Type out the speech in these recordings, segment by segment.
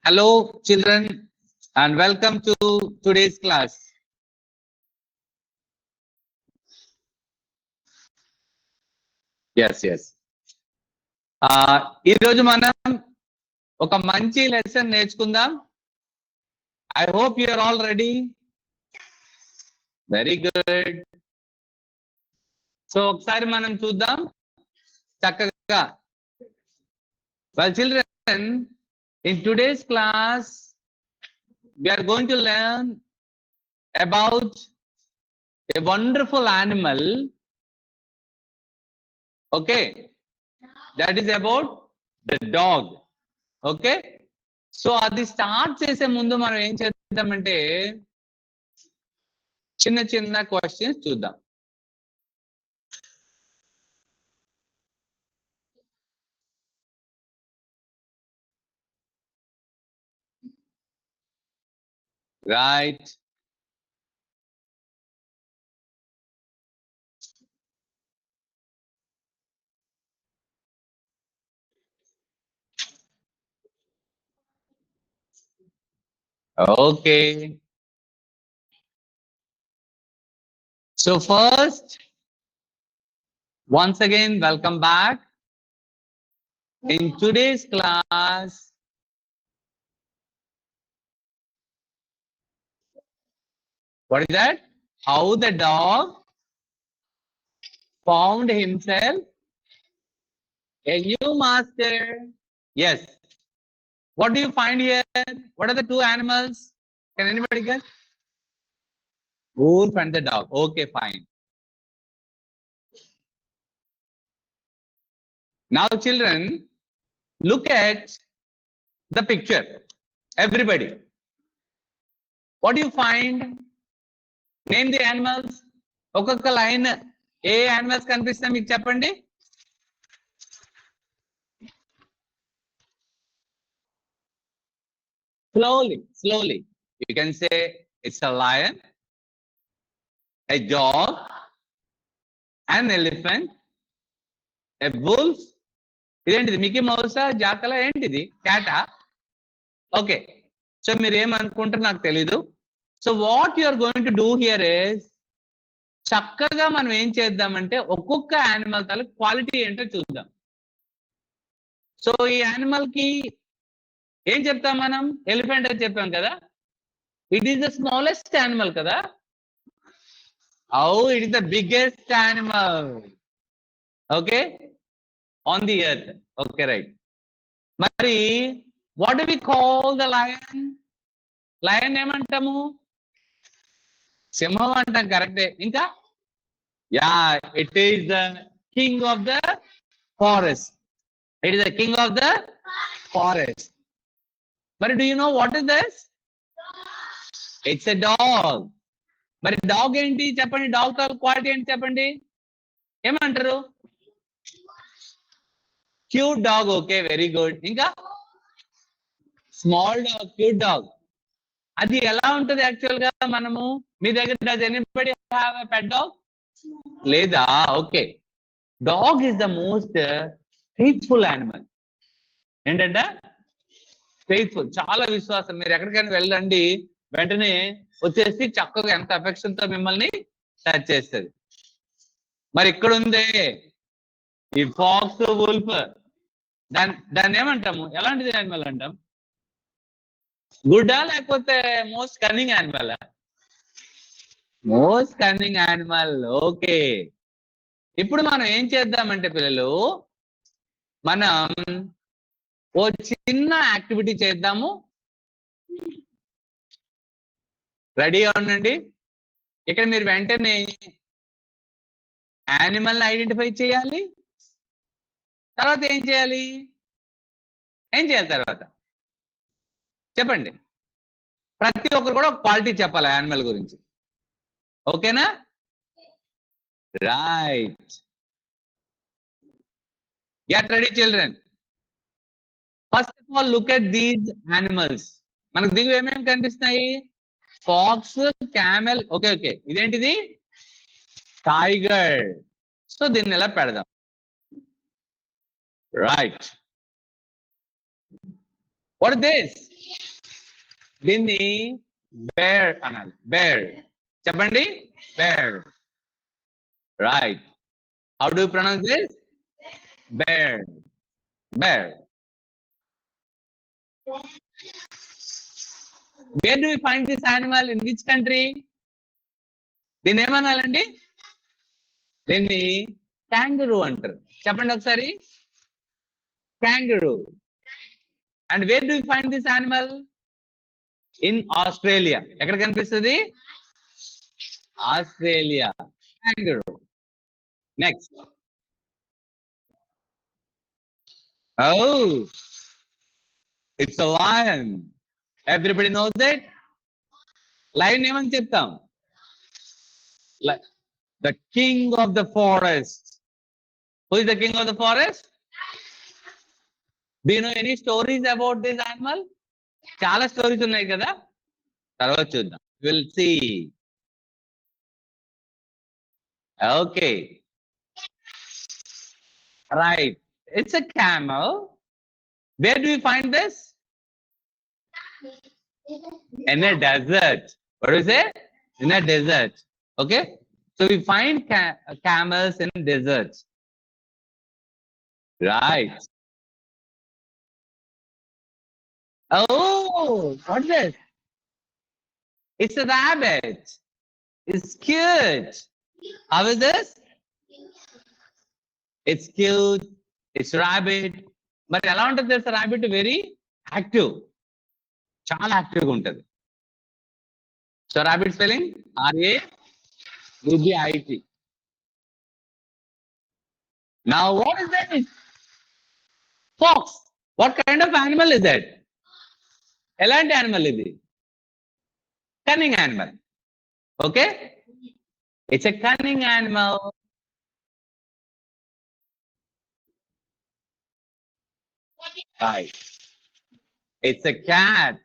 Hello, children, and welcome to today's class. Yes. ఈ రోజు మనం ఒక మంచి లెసన్ నేర్చుకుందాం. I hope you are all ready. Very good. So ఒకసారి మనం చూద్దాం చక్కగా. Well, children, in today's class, we are going to learn about a wonderful animal. Okay, that is about the dog. Okay, so అది start చేసే ముందు మనం ఏం చేద్దామంటే చిన్న చిన్న క్వశ్చన్స్ చూద్దాం. Right, okay. So first, once again, welcome back. In today's class, what is that? How the dog found himself a new master. Yes. What do you find here? What are the two animals? Can anybody guess? Wolf and the dog. Okay, fine. Now, children, look at the picture. Everybody. What do you find? Name the animals. ఒక్కొక్క line ఏ animals కనిపిస్తాయి మీకు చెప్పండి. Slowly. You can say it's a lion, a dog, an elephant, a wolf. ఇదేంటిది? Mickey మౌసా, జాకలా, ఏంటిది? క్యాటా? Okay, so మీరు ఏమనుకుంటారు నాకు తెలీదు. So what you are going to do here is, చక్కగా మనం ఏం చేద్దామంటే ఒక్కొక్క యానిమల్ తాలూ క్వాలిటీ ఏంటో చూద్దాం. సో ఈ యానిమల్ కి ఏం చెప్తాం మనం? ఎలిఫెంట్ అని చెప్పాం కదా. It is the smallest animal కదా. It is the biggest animal. Okay, on the earth. Okay, right. మరి what do we call the lion? Lion ఏమంటాము? సింహం అంటాం, కరెక్టే. ఇంకా yeah, it is the king of the forest. It is the king of the forest. మరి do you know what is this? It's a dog. మరి dog ఏంటి చెప్పండి? Dog తో క్వాలిటీ ఏంటి చెప్పండి? ఏమంటారు? Cute dog. Okay, very good. ఇంకా small dog, cute dog. అది ఎలా ఉంటుంది యాక్చువల్ గా? మనము మీ దగ్గర does anybody have a pet dog? లేదా? Okay, dog is the most faithful animal. ఏంటంటే ఫెయిత్ఫుల్, చాలా విశ్వాసం. మీరు ఎక్కడికైనా వెళ్ళండి, వెంటనే వచ్చేసి చక్కగా ఎంత అఫెక్షన్ తో మిమ్మల్ని టచ్ చేస్తుంది. మరి ఇక్కడ ఉంది ఈ ఫాక్స్, వుల్ఫ్. దాన్ని ఏమంటాము? ఎలాంటిది యానిమల్ అంటాం? గుడ్డా లేకపోతే most cunning animal? Most cunning animal. Okay, ఇప్పుడు మనం ఏం చేద్దామంటే పిల్లలు, మనం ఓ చిన్న యాక్టివిటీ చేద్దాము. రెడీగా ఉండండి. ఇక్కడ మీరు వెంటనే యానిమల్ ఐడెంటిఫై చేయాలి. తర్వాత ఏం చేయాలి? తర్వాత చెప్పండి. ప్రతి ఒక్కరు కూడా ఒక క్వాలిటీ చెప్పాలి యానిమల్ గురించి. ఓకేనా? Right. Get ready children. First of all look at these animals. మనకు దిగు ఏమేమి కనిపిస్తున్నాయి? Fox, camel. ఓకే, ఇదేంటిది? టైగర్. సో దీన్ని ఎలా పెడదాం? రైట్. What is this? దీన్ని బేర్ అనాలి. బేర్. చెప్పండి. Bear. Right. How do you pronounce this? Bear. Bear. Where do we find this animal? In which country? దీన్ని ఏమనాలండి? దీన్ని kangaroo అంటారు. చెప్పండి ఒకసారి. Kangaroo. And where do we find this animal? In Australia. ఎక్కడ కనిపిస్తుంది? Australia. Kangaroo. Next. Oh, it's a lion. Everybody knows that? Lion ఏమని చెప్తాం? The king of the forest. Who is the king of the forest? Do you know any stories about this animal? చాలా stories ఉన్నాయి కదా, తర్వాత చూద్దాం. We'll see. Okay. Right. It's a camel. Where do you find this? In a desert. What do you say? In a desert. Okay. So we find camels in deserts. Right. Oh, what's this? It's a rabbit. It's cute. How is this? It's cute. It's rabbit. But ఎలా ఉంటుంది తెలుసా? rabbit very active. చాలా యాక్టివ్గా ఉంటుంది. So rabbit spelling RABBIT. Now what is that? Fox. What kind of animal is that? ఎలాంటి animal ఇది? Cunning animal. Okay? It's a cunning animal. Right. It's a cat.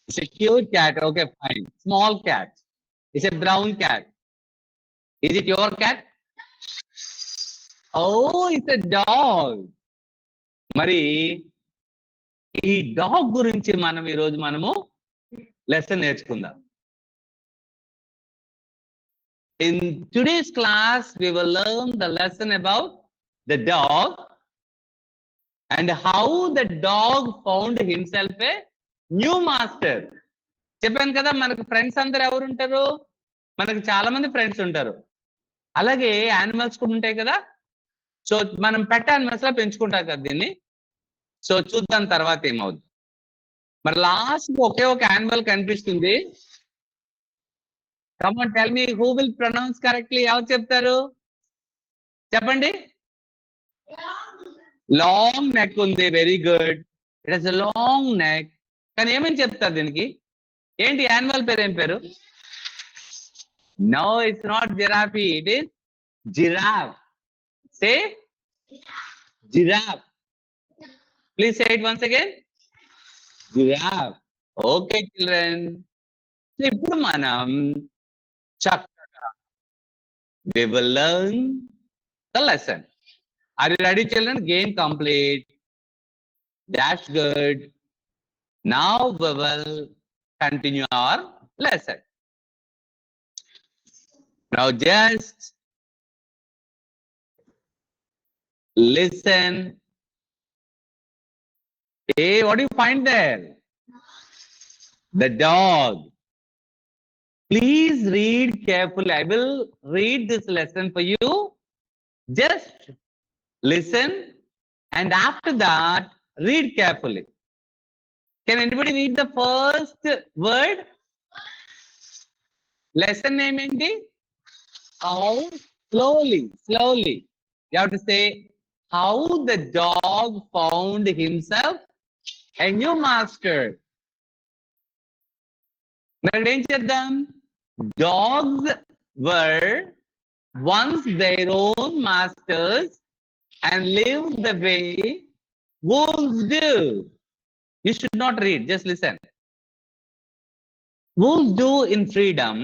It's a cute cat. Okay, fine. Small cat. It's a brown cat. Is it your cat? Oh, it's a dog. మరి ఈ dog గురించి మనం ఈరోజు lesson నేర్చుకుందాం. In today's class, we will learn the lesson about the dog and how the dog found himself a new master. చెప్పాను కదా, మనకు friends అందరు ఎవరు ఉంటారు? మనకు చాలా మంది ఫ్రెండ్స్ ఉంటారు. అలాగే యానిమల్స్ కూడా ఉంటాయి కదా. సో మనం పెట్ యానిమల్స్ లా పెంచుకుంటాం కదా దీన్ని. సో చూద్దాం తర్వాత ఏమవుతుంది. మరి లాస్ట్ ఒకే ఒక యానిమల్ కనిపిస్తుంది. Come on, tell me who will pronounce correctly. ఎవరు చెప్తారు? చెప్పండి. లాంగ్ నెక్ ఉంది. Very good. It has a long neck. కానీ ఏమని చెప్తారు దీనికి? ఏంటి యానిమల్ పేరు? ఏం పేరు? No, it's not giraffe. It is giraffe. Say giraffe. Please say it once again. Giraffe. Okay, children. So ఇప్పుడు మనం చక్కగా we will learn the lesson. Are you ready, children? Game complete. That's good. Now we will continue our lesson. Now just listen. Hey, what do you find there? The dog. Please read carefully. I will read this lesson for you. Just listen and after that read carefully. Can anybody read the first word? Lesson name enti? How? Slowly. You have to say how the dog found himself a new master. Now ఏం చేద్దాం? Dogs were once their own masters and lived the way wolves do. You should not read, just listen. Wolves do in freedom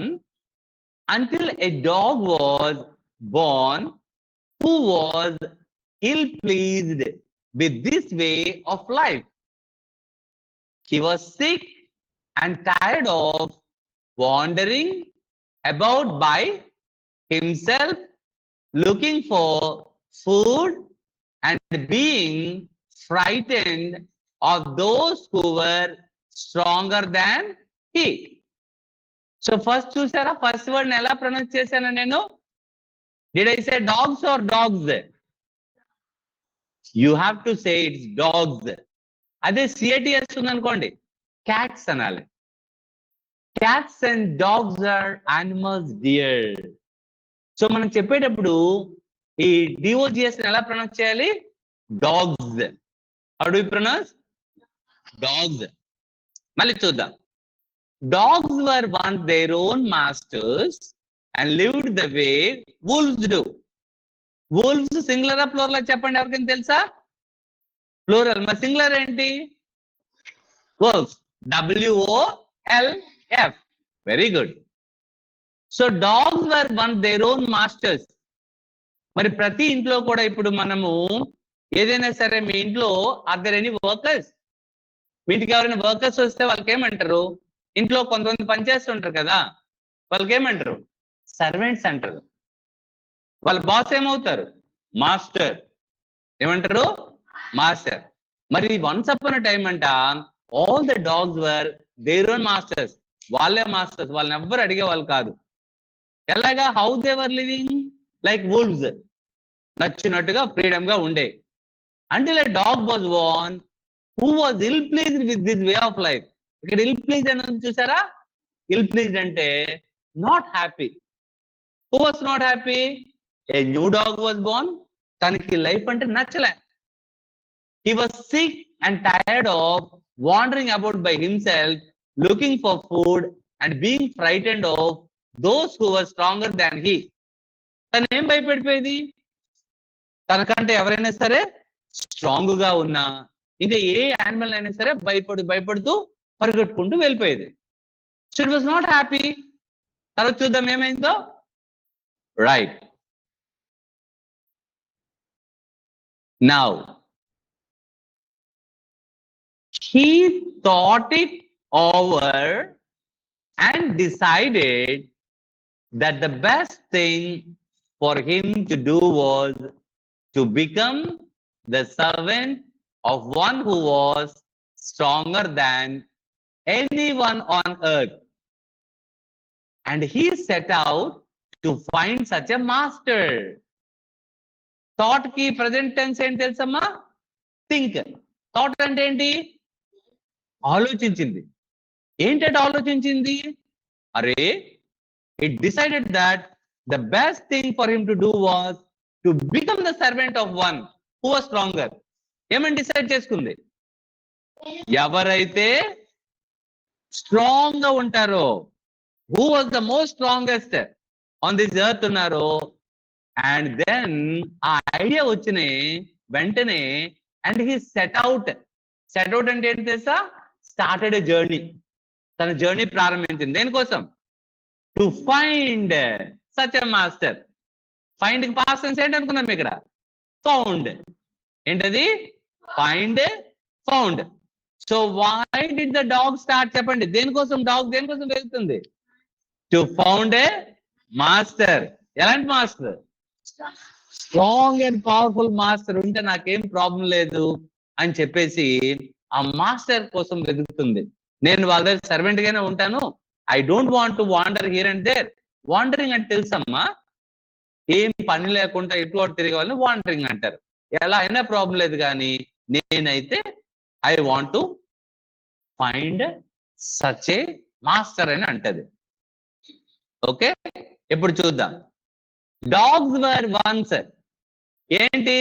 until a dog was born who was ill-pleased with this way of life. he was sick and tired of wandering about by himself, looking for food and being frightened of those who were stronger than he. So first చూసారా, first word ఎలా pronounce చేశాను నేను? Did I say dogs or dogs? You have to say it's dogs. అదే CATS ఉందనుకోండి, cats అనాలి. Cats and dogs are animals, dear. So మనం చెప్పేటప్పుడు ఈ DOGS ఎలా ప్రొనౌన్స్ చేయాలి? Dogs. How do we pronounce? Dogs. మళ్ళీ చూద్దాం. Dogs were once their own masters and lived the way wolves do. Wolves సింగులరా ప్లూరల్ చెప్పండి, ఎవరికైనా తెలుసా? ప్లూరల్. మరి సింగులర్ ఏంటి? wolves. WOLF. Very good. So dogs were one their own masters. మరి ప్రతి ఇంట్లో కూడా ఇప్పుడు మనము ఏదైనా సరే, మీ ఇంట్లో ఆర్ దేర్ ఎనీ వర్కర్స్? మీ ఇంటికి ఎవరైనా వర్కర్స్ వస్తే వాళ్ళకి ఏమంటారు? ఇంట్లో కొంతమంది పనిచేస్తుంటారు కదా, వాళ్ళకి ఏమంటారు? సర్వెంట్స్ అంటారు. వాళ్ళ బాస్ ఏమవుతారు? మాస్టర్. ఏమంటారు? మాస్టర్. మరి వన్స్ అపాన్ ఎ టైం అంట, all the dogs were there own masters. వాళ్ళే మాస్టర్స్, వాళ్ళని ఎవ్వరు అడిగే వాళ్ళు కాదు. ఎలాగా? How they were living like wolves, నచ్చినట్టుగా ఫ్రీడమ్ గా ఉండే. until a dog was born who was ill pleased with this way of life. ఇక్కడ ill pleased అని చూసారా? ill pleased అంటే not happy. Who was not happy? A new dog was born. తనకి life అంటే నచ్చలే. He was sick and tired of wandering about by himself, looking for food and being frightened of those who were stronger than he. తను ఏం భయపడిపోయేది? తనకంటే ఎవరైనా సరే strong గా ఉన్నా, ఇంకా ఏ యానిమల్ అయినా సరే భయపడుతూ పరిగెట్టుకుంటూ వెళ్ళిపోయేది. So it was not happy. తర్వాత చూద్దాం ఏమైందో. Right now he thought it over and decided that the best thing for him to do was to become the servant of one who was stronger than anyone on earth. And he set out to find such a master. Thought ki present tense ఏంటి తెలుసమ్మా? Think. Thought అంటే ఏంటి? ఆలోచించింది. ఏంటంటే ఆలోచించింది? అరే, it decided that the best thing for him to do was to become the servant of one who was stronger. ఏమని decide చేసుకుంది? ఎవరైతే స్ట్రాంగ్ గా ఉంటారో, who was the most strongest on this earth ఉన్నారో, and then ఆ idea వచ్చిన వెంటనే and he set out అంటే ఏంటి తెలుసా? Started a journey. తన జర్నీ ప్రారంభించింది. దేనికోసం? To find such a master. Find కి పాస్ట్ టెన్స్ ఏంటి అనుకున్నాం ఇక్కడ? ఫౌండ్. ఏంటది? Find, found. So why did the dog start? చెప్పండి. దేనికోసం డాగ్ దేనికోసం వెళ్తుంది? To found a master. ఎలాంటి master? Strong and powerful master ఉంటే నాకేం ప్రాబ్లం లేదు అని చెప్పేసి ఆ మాస్టర్ కోసం వెతుకుతుంది. నేను వాళ్ళ దగ్గర సర్వెంట్ గానే ఉంటాను. I don't want to wander here and there. Wandering అంటే తెలుసమ్మా? ఏం పని లేకుండా ఇటు అటు తిరిగే వాళ్ళని వాండరింగ్ అంటారు. ఎలా అయినా ప్రాబ్లం లేదు, కానీ నేనైతే I want to find such a master అని అంటది. ఓకే, ఇప్పుడు చూద్దాం. డాగ్స్ వర్ వన్స్ ఏంటి?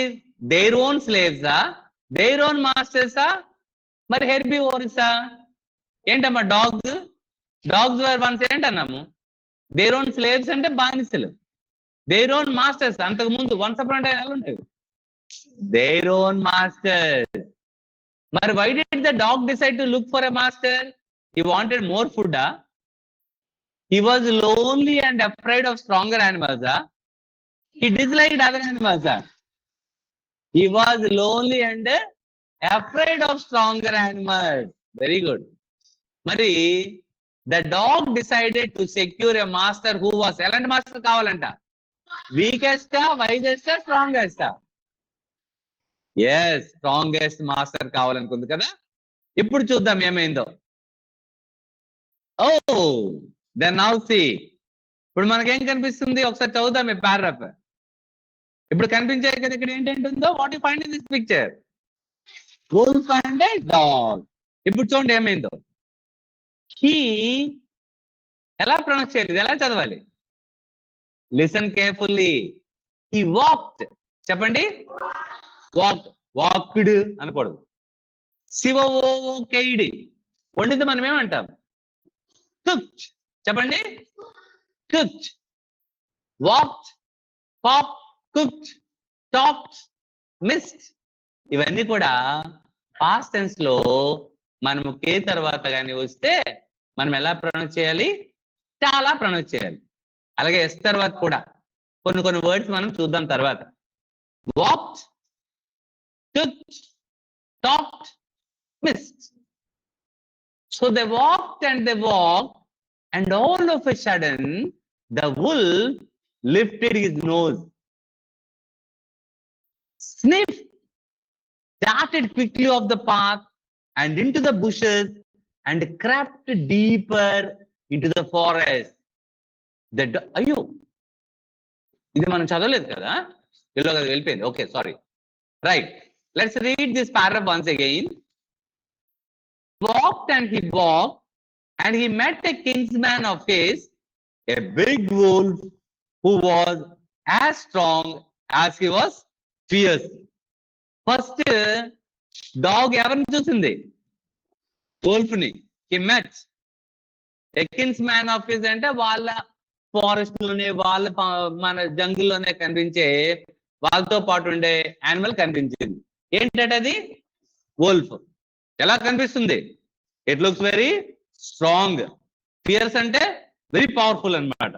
దేర్ ఓన్ స్లేవ్సా? దేర్ ఓన్ మాస్టర్సా? మరి హెర్బివోర్సా? ఏంటమ్మా డాగ్స్? డాగ్స్ వర్ వన్స్ ఏంటన్నాము? దేర్ ఓన్ స్లేవ్స్ అంటే బానిసలు. దేర్ ఓన్ మాస్టర్స్ అంతకు ముందు వన్స్ అపాన్ ఎ టైం ఎలా ఉంటాయి? Their own masters. మరి why did the dog decide to look for a master? He wanted more food. He was lonely and afraid of stronger animals. He disliked other animals. He was lonely and afraid of stronger animals. Very good. Mari, the dog decided to secure a master who was elant master kavalanta. Weakest, wisest, strongest. Yes, strongest master కావాలనుకుంది కదా. ఇప్పుడు చూద్దాం ఏమైందో. Then now see. ఇప్పుడు మనకేం కనిపిస్తుంది ఒకసారి చదువుదాం ఈ పారాగ్రాఫ్. ఇప్పుడు కనిపించే కదా ఇక్కడ ఏంటంటుందో, what you find in this picture? wolf and a dog. ఇప్పుడు చూడండి ఏమైందో. he ఎలా ప్రొనౌన్స్ చేయాలి, ఎలా చదవాలి? Listen carefully. he walked. చెప్పండి. వాక్డ్ అనకూడదు. శివ ఓకేడి వండితే మనం ఏమంటాం? కుక్డ్. చెప్పండి. Cooked. Walked, pop, cooked, topped, missed. ఇవన్నీ కూడా పాస్ట్ టెన్స్ లో మనము కే తర్వాత కానీ వస్తే మనం ఎలా ప్రొనౌన్స్ చేయాలి? చాలా ప్రొనౌన్స్ చేయాలి. అలాగే ఎస్ తర్వాత కూడా కొన్ని వర్డ్స్ మనం చూద్దాం తర్వాత. Walked, cooked, talked, missed. So they walked, and all of a sudden, the wolf lifted his nose, sniffed, darted quickly off the path and into the bushes, and crept deeper into the forest. అయ్యో, ఇది మనం చదవలేదు కదా, ఇలా కదా వెళ్ళిపోయింది. Okay, sorry. Right, let's read this paragraph once again. Walked, and he met a kinsman of his, a big wolf who was as strong as he was fierce. First, dog ఎవరిని చూసింది? wolf ని. He met a kinsman of his అంటే వాళ్ళ forest లోనే, వాళ్ళ మన జంగిల్లోనే కనిపించే వాళ్ళతో పాటు ఉండే యానిమల్ కనిపించింది. ఏంటంటే అది వోల్ఫ్. ఎలా కనిపిస్తుంది? It looks very strong. Fears అంటే వెరీ పవర్ఫుల్ అన్నమాట.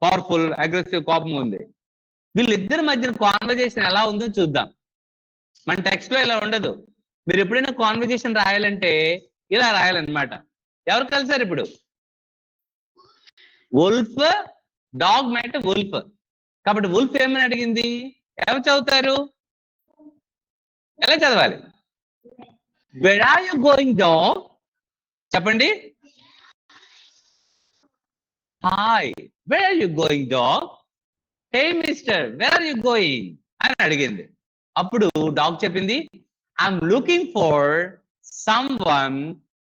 పవర్ఫుల్, అగ్రెసివ్, కోపం ఉంది. వీళ్ళిద్దరి మధ్యన కాన్వర్జేషన్ ఎలా ఉందో చూద్దాం. మన టెక్స్ట్ లో ఇలా ఉండదు. మీరు ఎప్పుడైనా కాన్వర్జేషన్ రాయాలంటే ఇలా రాయాలన్నమాట. ఎవరు కలిసారు ఇప్పుడు? Wolf, dog might wolf. కాబట్టి వుల్ఫ్ ఏమని అడిగింది? ఎవరు చదువుతారు? ఎలా చదవాలి? Where are you going, dog? చెప్పండి. Hi, where are you going, dog? Hey mister, where are you going? అని అడిగింది. అప్పుడు డాగ్ చెప్పింది, I'm looking for someone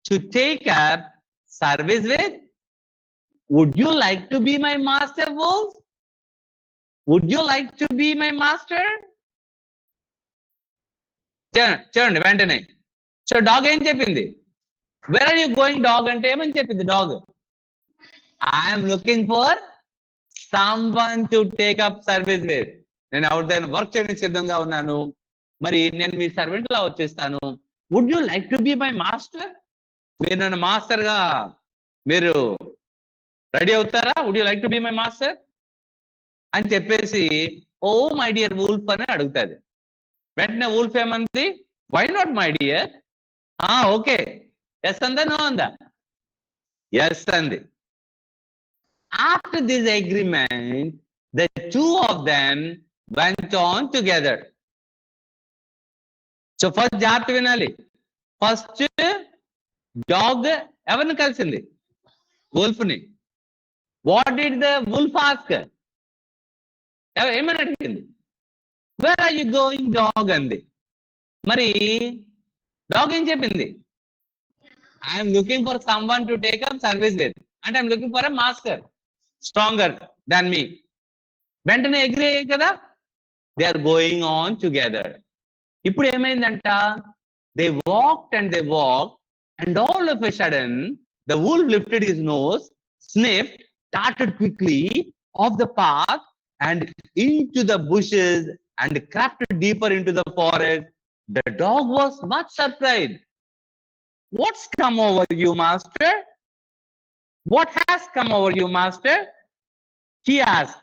to take up service with. Would you like to be my master, wolf? Would you like to be my master? చూడండి వెంటనే. So dog ఏం చెప్పింది? Where are you going dog అంటే ఏమని చెప్పింది dog? I'm looking for someone to take up service with. నేను ఎవరిదైనా work చేయడానికి సిద్ధంగా ఉన్నాను, మరి నేను మీ సర్వెంట్ లా వచ్చేస్తాను. Would you like to be my master? మీరు నన్ను మాస్టర్ గా మీరు రెడీ అవుతారా? Would you like to be my master అని చెప్పేసి, ఓ మై డియర్ వూల్ఫ్ అని అడుగుతుంది. వెంటనే వూల్ఫ్ ఏమంది? Why not my dear? Okay. Yes అందా, నో అందా? ఎస్ అంది. After this agreement the two of them went on together. So first జాగ్రత్త వినాలి. ఫస్ట్ డాగ్ ఎవరిని కలిసింది? వూల్ఫ్ ని. What did the wolf ask? ఏమని అడిగింది? Where are you going dog అంది. మరి డాగ్ ఏం చెప్పింది? I'm looking for someone to take up service with. అంటే I'm looking for a master stronger than మీ. వెంటనే అగ్రీ అయ్యాయి కదా. They are going on together. ఇప్పుడు ఏమైందంట? They walked and all of a sudden the wolf lifted his nose, sniffed, darted quickly off the path and into the bushes and crept deeper into the forest. The dog was much surprised. What's come over you, master? What has come over you, master? He asked.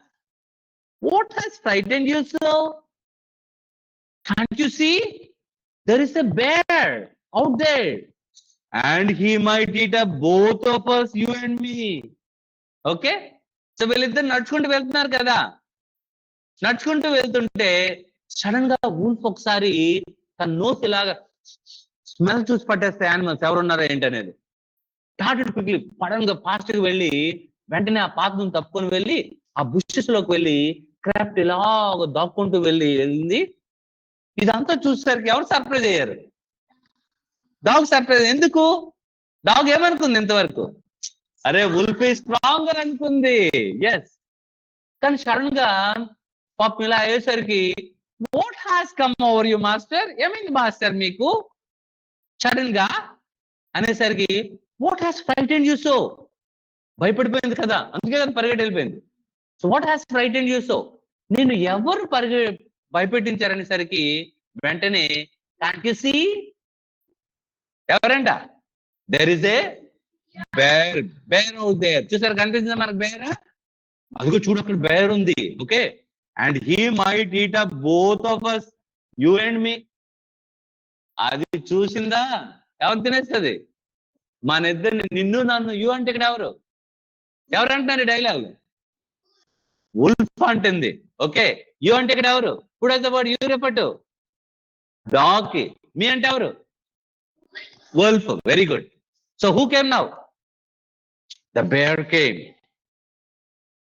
What has frightened you so? Can't you see? There is a bear out there. and he might eat up both of us, you and me. Okay, so వీళ్ళిద్దరు నడుచుకుంటూ వెళ్తున్నారు కదా. నడుచుకుంటూ వెళ్తుంటే sudden గా wolf ఒకసారి తన nose ఇలాగా స్మెల్ చూసి పట్టేస్తే యానిమల్స్ ఎవరున్నారో ఏంటనేది. స్టార్టెడ్ క్విక్లీ, సడన్ గా ఫాస్ట్ గా వెళ్ళి వెంటనే ఆ పాత్రను తప్పుకొని వెళ్ళి ఆ బుషెస్ లోకి వెళ్ళి క్రాఫ్ట్ ఇలాగ దాక్కుంటూ వెళ్ళింది. ఇదంతా చూసేసరికి ఎవరు సర్ప్రైజ్ అయ్యారు? Dog surprise. ఎందుకు? డాగ్ ఏమనుకుంది ఇంతవరకు? అరే వుల్ఫ్ ఈజ్ స్ట్రాంగర్ అనుకుంది. ఎస్, కానీ సడన్ గా పాపం ఇలా అయ్యేసరికి what has come over you master, ఏమైంది మాస్టర్ మీకు సడన్ గా అనేసరికి what has frightened you so, భయపడిపోయింది కదా, అందుకే కదా పరిగెట్టి వెళ్ళిపోయింది. So what has frightened you so, నేను ఎవరు భయపెట్టించారనేసరికి వెంటనే can't you see, ఎవరంట? There is a bear, bear out there. చూసారు, కనిపిస్తుందా మనకు బేర్? అదిగో చూడు అక్కడ బేర్ ఉంది. Okay, and he might eat up both of us, you and me. అది చూసిందా ఎవరు తినేస్తుంది? మన ఇద్దరిని, నిన్ను నన్ను. యూ అంటే ఇక్కడ ఎవరు? ఎవరు అంటున్నారు డైలాగ్? వుల్ఫ్ అంటుంది. ఓకే, యూ అంటే ఇక్కడ ఎవరు? ఇప్పుడు అయితే వాడు యూ రేపట్టు డాగ్ కి. మీ అంటే ఎవరు? Wolf. Very good. So who came now? The bear came.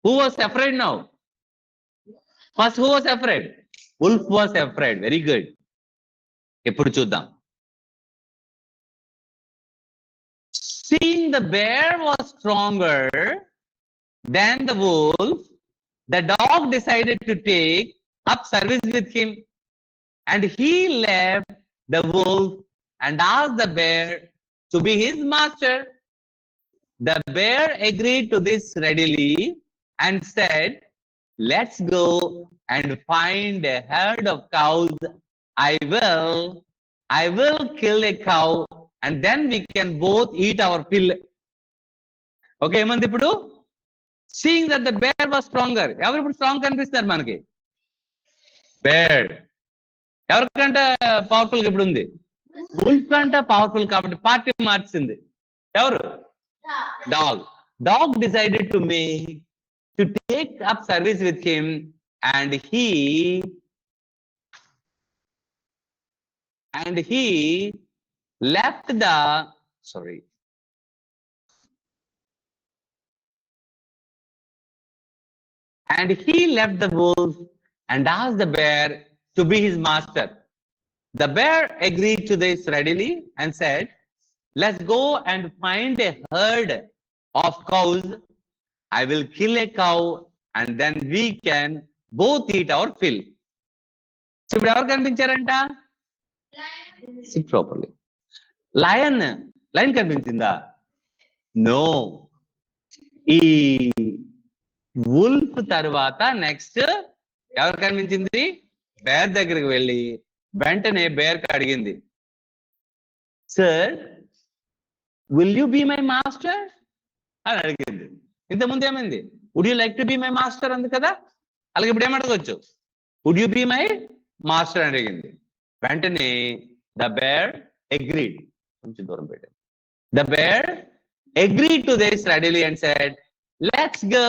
Who was afraid now? First who was afraid? Wolf was afraid. Very good. ఇప్పుడు చూద్దాం. Seeing the bear was stronger than the wolf, the dog decided to take up service with him, and he left the wolf and asked the bear to be his master. The bear agreed to this readily and said, let's go and find a herd of cows. I will kill a cow and then we can both eat our fill. Okay, ఏమంది ఇప్పుడు? Seeing that the bear was stronger. ఎవరు ఇప్పుడు strong కనిపిస్తారు మనకి? Bear. ఎవరికంటే powerful ఇప్పుడు ఉంది? Wolf కంటే పవర్ఫుల్ కాబట్టి పార్టీ మార్చింది. ఎవరు? Dog. Dog decided to take up service with him and he left the wolf and asked the bear to be his master. The bear agreed to this readily and said, let's go and find a herd of cows. I will kill a cow and then we can both eat our fill. So ఇప్పుడు ఎవరు కనిపించారంట? Sit properly. Lion కనిపించిందా? No. ఈ wolf తర్వాత next ఎవరు కనిపించింది? Bear దగ్గరికి వెళ్ళి వెంటనే బేర్ కి అడిగింది, sir will you be my master అని అడిగింది. ఇంతకుముందు ఏమైంది? Would you like to be my master అంది కదా. అలాగే ఇప్పుడు ఏమడగవచ్చు? Would you be my master అని అడిగింది. వెంటనే ద బేర్ అగ్రీడ్. కొంచెం దూరం పెట్టాను. The bear agreed to this readily and said, let's go.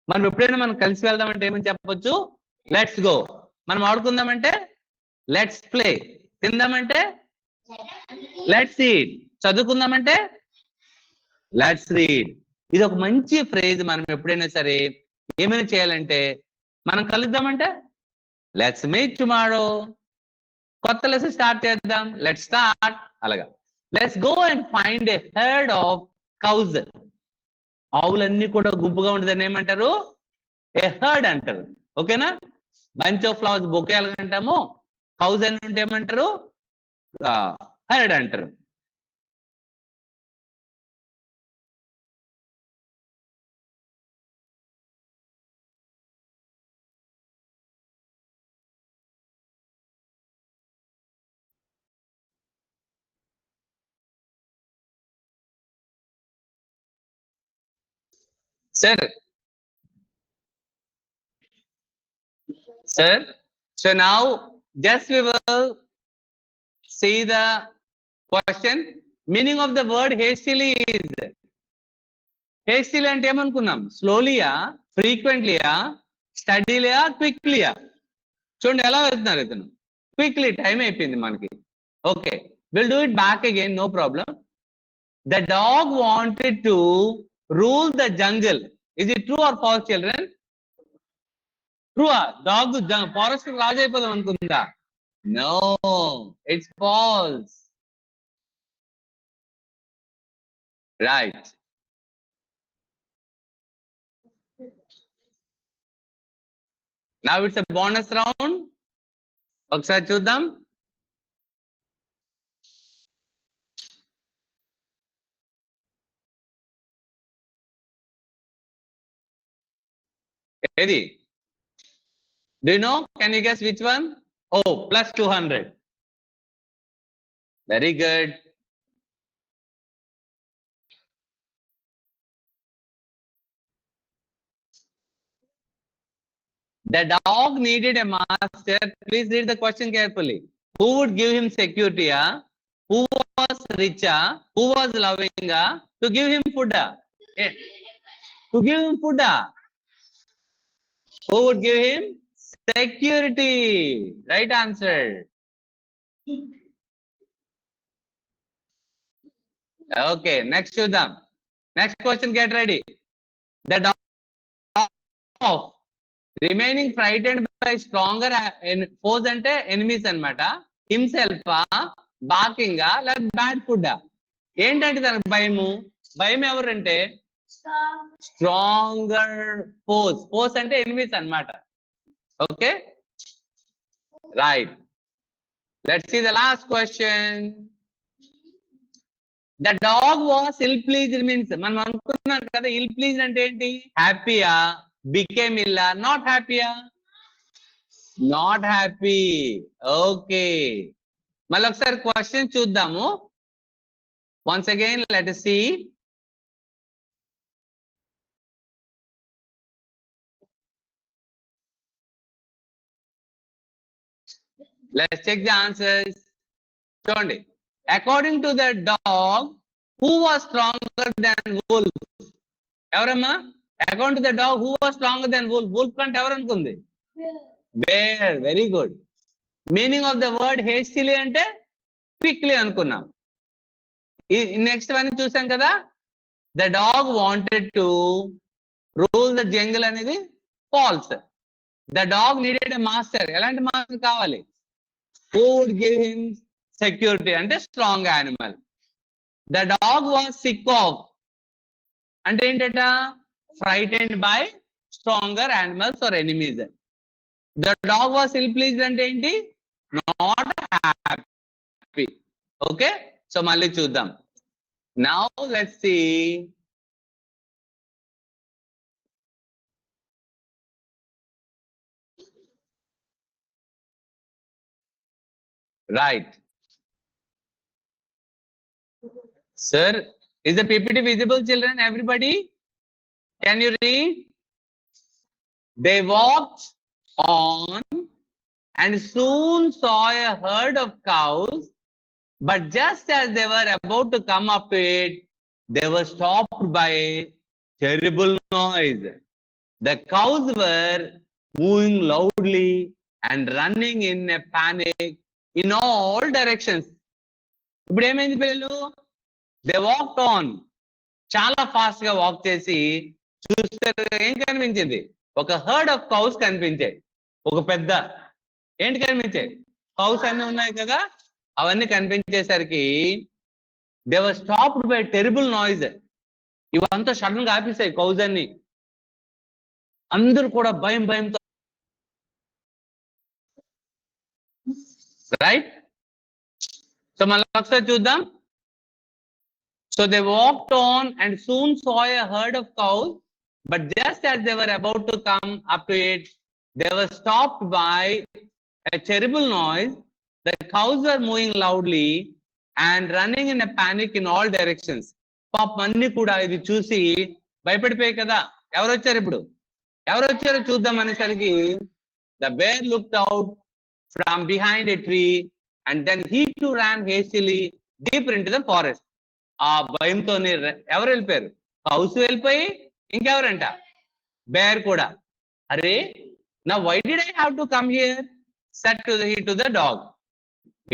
మనం ఎప్పుడైనా మనం కలిసి వెళ్దామంటే ఏమని చెప్పొచ్చు? Let's go. మనం ఆడుకుందామంటే లెట్స్ ప్లే. తిందామంటే లెట్స్ ఈట్. చదువుకుందామంటే లెట్స్ రీడ్. ఇది ఒక మంచి ఫ్రేజ్. మనం ఎప్పుడైనా సరే ఏమైనా చేయాలంటే, మనం కలుద్దామంటే లెట్స్ మీట్ టుమారో. కొత్త లెసన్ స్టార్ట్ చేద్దాం, లెట్స్ స్టార్ట్. అలాగా let's go and find a herd of cows. ఆవులన్నీ కూడా గుంపుగా ఉండదని ఏమంటారు? ఏ హెర్డ్ అంటారు. ఓకేనా? బంచ్ ఆఫ్ ఫ్లవర్స్ బొకేలు అంటాము. కౌజ్ అని ఉంటే ఏమంటారు? హెర్డ్ అంటారు. Sir, so now just we will see the question. Meaning of the word hastily is, hastily అంటే ఏమనుకున్నాం? స్లోలీయా, ఫ్రీక్వెంట్లీయా, స్టడీలియా, క్విక్లీయా? చూడండి ఎలా వెళ్తున్నారు ఇతను. క్విక్లీ, టైం అయిపోయింది మనకి. Okay, will do it back again, no problem. The dog wanted to rule the jungle. Is it true or false children? True. Dog forest రాజు అయిపోదాం అనుకుందా? No, it's false. Right. Now it's a bonus round. ఒకసారి చూద్దాం. ఏది? Do you know? Can you guess which one? Oh, plus 200. Very good. The dog needed a master. Please read the question carefully. Who would give him security? Who was richer? Who was loving? To give him food? To give him food? Who would give him security? Right answer. Okay, next to them. Next question, get ready. The dog remaining frightened by stronger foes ante enemies anamata, himself barking like bad food. ఏంటంటే తనకు భయము? భయం ఎవరంటే stronger force. Force అంటే enemies అన్నమాట. Okay, right. Let's see the last question. The dog was ill pleased means, మనం అనుకున్నాం కదా ఇల్ ప్లీజ్డ్ అంటే ఏంటి? హ్యాపీయా, బికేమ్ ఇల్లా, నాట్ హ్యాపీయా? Not happy. ఓకే, మళ్ళీ ఒకసారి క్వశ్చన్ చూద్దాము. Once again, let us see. Let's check the answers. Chonde. According to the dog, who was stronger than wolf? Evaramma? According to the dog, who was stronger than wolf? Wolf kante evaru anukundi? Bear. Very good. Meaning of the word hastily ante quickly anukunnam. Next one చూసాం కదా, the dog wanted to rule the jungle అనేది false. The dog needed a master. ఎలాంటి master కావాలి? Who would give him security అంటే strong animal. The dog was sick of అంటే ఏంటంట? Frightened by stronger animals or enemies. The dog was ill pleased అంటే ఏంటి? Not happy. Okay, so మళ్ళీ చూద్దాం. Now let's see. Right. Sir, is the PPT visible, children? Everybody? Can you read? They walked on and soon saw a herd of cows. But just as they were about to come up to it, they were stopped by a terrible noise. The cows were moving loudly and running in a panic in all directions. ఇప్పుడు ఏమైంది పిల్లలు? They walked on. చాలా fast గా walk చేసి చూస్తే ఏం కనిపించింది? ఒక హర్డ్ ఆఫ్ కౌస్ కనిపించాయి. ఒక పెద్ద ఏంటి కనిపించాయి? కౌస్ అన్ని ఉన్నాయి కదా, అవన్నీ కనిపించేసరికి they were stopped by terrible noise. ఇవంతా సడన్ గా ఆపేసాయి కౌజ్ అన్ని. అందరూ కూడా భయం భయంతో, రైట్? సో మళ్ళీ ఒకసారి చూద్దాం. So they walked on and soon saw a herd of cows, but just as they were about to come up to it, they were stopped by a terrible noise. The cows were moving loudly and running in a panic in all directions. పాపం అన్ని కూడా ఇది చూసి భయపడిపోయాయి కదా. ఎవరు వచ్చారు ఇప్పుడు? ఎవరు వచ్చారో చూద్దాం అనేసరికి the bear looked out from behind a tree and then he too ran hastily deeper into the forest. ఆ భయంతో ఎవరు వెళ్ళిపోయారు? కౌసు వెళ్ళిపోయి ఇంకెవరంట? బేర్ కూడా. అరే, now why did I have to come here? Said to the dog.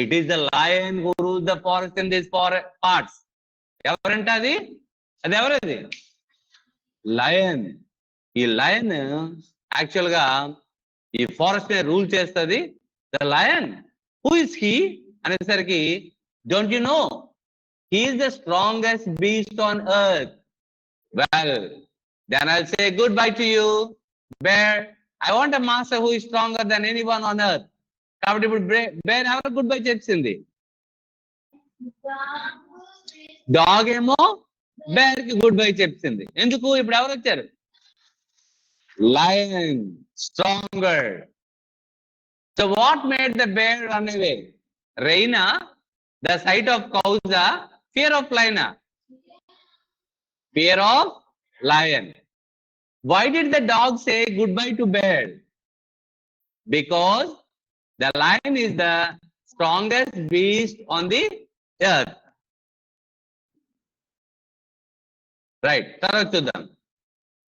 It is the lion who rules the forest in these parts. ఎవరంట అది? అది ఎవరది? లయన్. ఈ లయన్ యాక్చువల్ గా ఈ ఫారెస్ట్ ని రూల్ చేస్తుంది. The lion. Who is he అనేసరికి, don't you know, he is the strongest beast on earth. Well, then I'll say goodbye to you, bear. I want a master who is stronger than anyone on earth. కాబట్టి ఇప్పుడు bear ఎవరు good bye చెప్పింది? Dog ఏమో bear కి good bye చెప్పింది. ఎందుకు? ఇప్పుడు ఎవరు వచ్చారు? Lion, stronger. So what made the bear run away? రైనా, the sight of cows, fear of lion? Fear of lion. Why did the dog say goodbye to bear? Because the lion is the strongest beast on the earth. Right.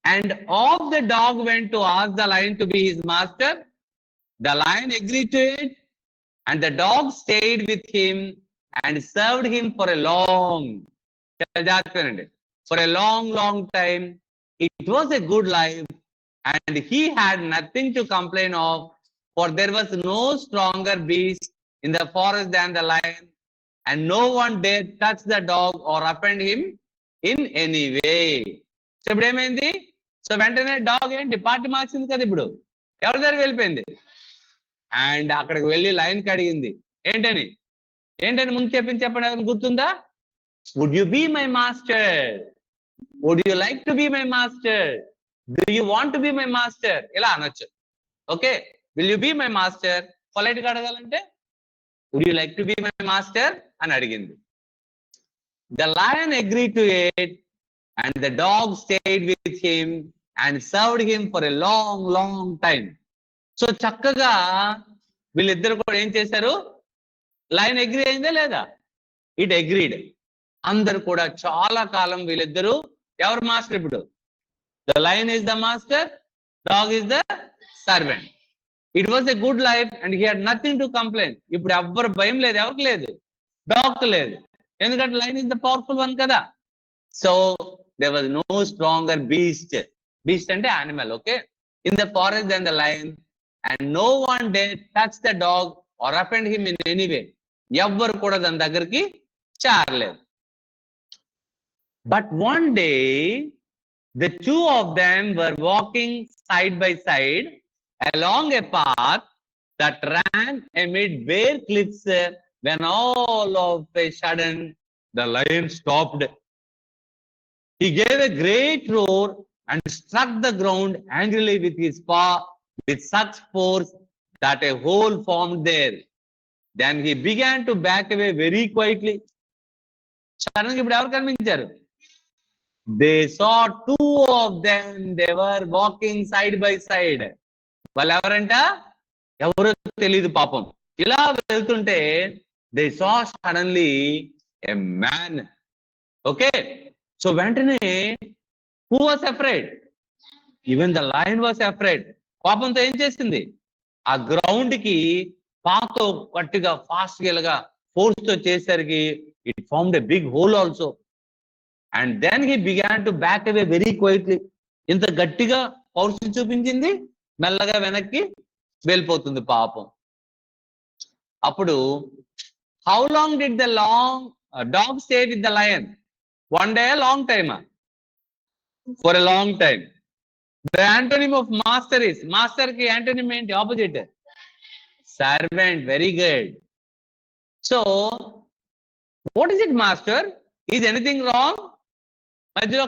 And off the dog went to ask the lion to be his master. The lion agreed to it, and the dog stayed with him and served him for a long time. It was a good life, and he had nothing to complain of, for there was no stronger beast in the forest than the lion, and no one dared touch the dog or offend him in any way. So ఇప్పుడు ఏమైంది? So వెంటనే dog ఏంటి party మార్చింది కదా. ఇప్పుడు ఎవరి దగ్గర వెళ్ళిపోయింది? అండ్ అక్కడికి వెళ్ళి లైన్ కి అడిగింది. ఏంటని ముందు చెప్పండి, గుర్తుందా? Would you be my master? Would you like to be my master? Do you want to be my master? ఇలా అనొచ్చు. Okay, will you be my master? Polite గా అడగాలంటే would you like to be my master అని అడిగింది. The lion agreed to it, and the dog stayed with him and served him for a long time. So చక్కగా వీళ్ళిద్దరు కూడా ఏం చేశారు? Lion agree అయిందా లేదా? It agreed. అందరు కూడా చాలా కాలం వీళ్ళిద్దరు ఎవరు మాస్టర్? ఇప్పుడు the lion is the master, dog is the servant. It was a good life and he had nothing to complaint. ఇప్పుడు ఎవ్వరు భయం లేదు. ఎవరికి లేదు? డాగ్ లేదు. ఎందుకంటే lion is the powerful one కదా. So there was no stronger beast. Beast అంటే animal. Okay, in the forest then the lion, and no one dared touch the dog or offend him in any way. ఎవ్వరు కూడా దాని దగ్గరికి చేరలేదు. But one day the two of them were walking side by side along a path that ran amid bare cliffs, when all of a sudden the lion stopped. He gave a great roar and struck the ground angrily with his paw with such force that a hole formed there. Then he began to back away very quietly. Suddenly, ఇప్పుడు ఎవరు కనిపించారు? They saw two of them. They were walking side by side. వాళ్ళు ఎవరంట? ఎవరో తెలియదు పాపం. ఇలా వెళ్తుంటే they saw suddenly a man. Okay, so వెంటనే who was afraid? Even the lion was afraid. పాపంతో ఏం చేసింది? ఆ గ్రౌండ్ కి పాతో గట్టిగా ఫాస్ట్ గా ఫోర్స్ తో చేసరికి it formed a big hole also. And then he began to back away very quietly. ఇంత గట్టిగా పౌరుషం చూపించింది, మెల్లగా వెనక్కి వెళ్ళిపోతుంది పాపం. అప్పుడు how long did the dog stay with the lion? One day, long టైమా? For a long time. The antonym of master is, master ki antonym ఏంటి? opposite, servant. Very good. So what is it, master? Is anything wrong? మధ్యలో